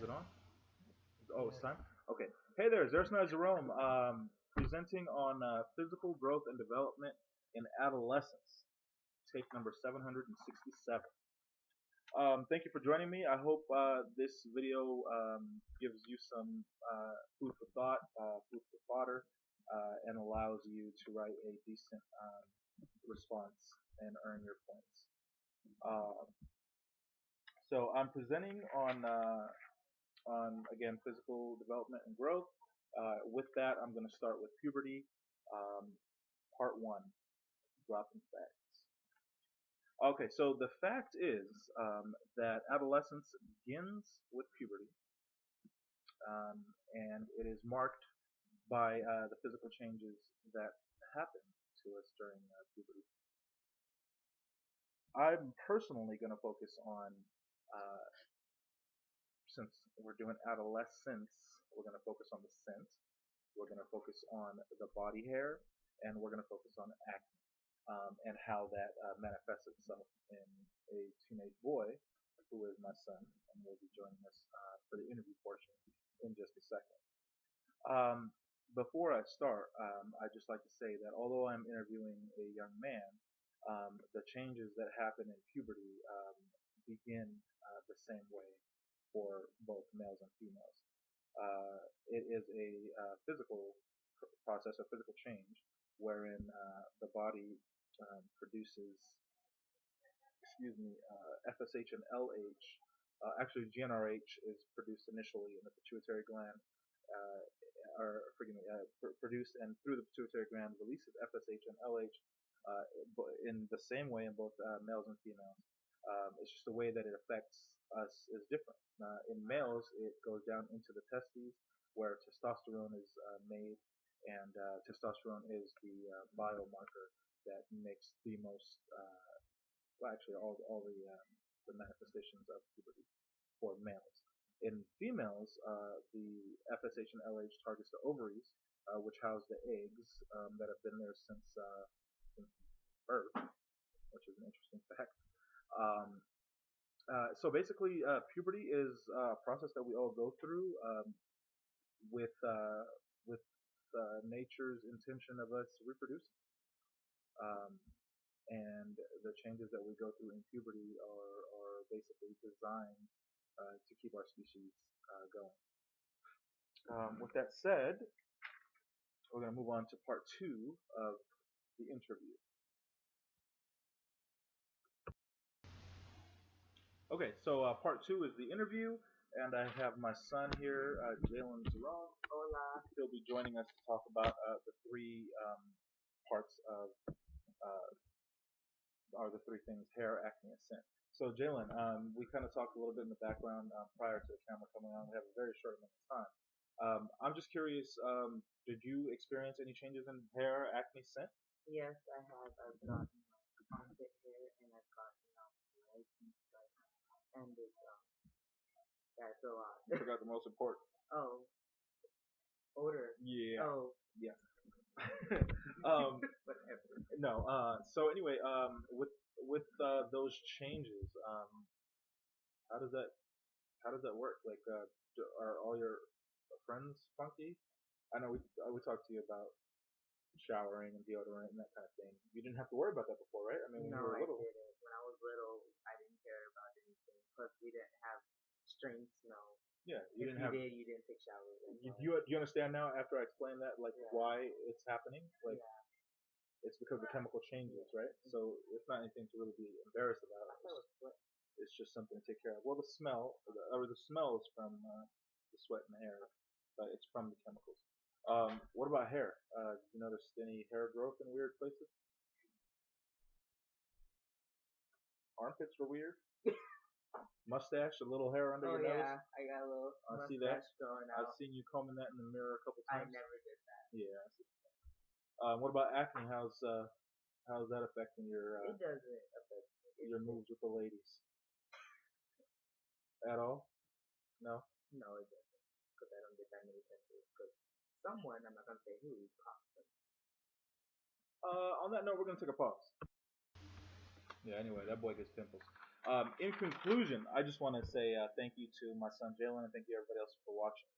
Is it on? Oh, it's time. Okay. Hey there, Zersma Jerome, presenting on physical growth and development in adolescence, tape number 767. Thank you for joining me. I hope this video gives you some food for thought, food for fodder, and allows you to write a decent response and earn your points. Uh, so I'm presenting on again physical development and growth. With that, I'm going to start with puberty, um, part one, dropping facts. Okay, so the fact is that adolescence begins with puberty, and it is marked by the physical changes that happen to us during puberty. I'm personally going to focus on, uh, since we're doing adolescence, we're going to focus on the scent, we're going to focus on the body hair, and we're going to focus on acne, and how that manifests itself in a teenage boy who is my son and will be joining us for the interview portion in just a second. Before I start, I'd just like to say that although I'm interviewing a young man, the changes that happen in puberty begin the same way for both males and females. It is a physical process, a physical change, wherein the body produces, excuse me, FSH and LH. Actually, GnRH is produced initially in the pituitary gland, uh, or forgive me, produced and through the pituitary gland releases FSH and LH in the same way in both males and females. It's just the way that it affects us is different. In males, it goes down into the testes where testosterone is made, and testosterone is the biomarker that makes the most, well, actually all the manifestations of puberty for males. In females, the FSH and LH targets the ovaries, which house the eggs that have been there since birth, which is an interesting fact. Um, so basically, puberty is a process that we all go through with nature's intention of us reproducing. Um, and the changes that we go through in puberty are basically designed to keep our species going. With that said, we're going to move on to part two of the interview. Okay, so part two is the interview, and I have my son here, Jalen Jerome. Hola. He'll be joining us to talk about the three parts of, are the three things: hair, acne, and scent. So Jalen, we kind of talked a little bit in the background prior to the camera coming on. We have a very short amount of time. I'm just curious, did you experience any changes in hair, acne, scent? Yes, I have. I've gotten armpit hair and I've gotten legs and stuff. And that's a lot. I forgot the most important. Oh, odor. Yeah. Oh, Yeah. whatever. No. So anyway, with those changes, how does that work? Like, are all your friends funky? I know we talked to you about showering and deodorant and that kind of thing. You didn't have to worry about that before, right? I mean, when you No, were I little. didn't. When I was little, I didn't care about anything. Plus, we didn't have strange smell. Yeah, you If didn't you have. did, you didn't take showers. You understand now after I explained that, like, Yeah. why it's happening? Like, Yeah. it's because the chemical changes, right? So it's not anything to really be embarrassed about. I thought it was sweat. It's just something to take care of. Well, the smell, or the smell is from the sweat and the hair, but it's from the chemicals. What about hair? Did you notice any hair growth in weird places? Armpits were weird. Mustache, a little hair under Oh your nose. yeah, I got a little I see that. mustache growing I've out. seen you combing that in the mirror a couple I times. never did that. Yeah. I see. What about acne? How's that affecting your It doesn't affect me. your moves with the ladies at all? No. No, it doesn't. Because I don't get that many pimples. Because someone, I'm not gonna say who, popped them. On that note, we're gonna take a pause. Yeah. Anyway, that boy gets pimples. In conclusion, I just want to say thank you to my son Jalen and thank you everybody else for watching.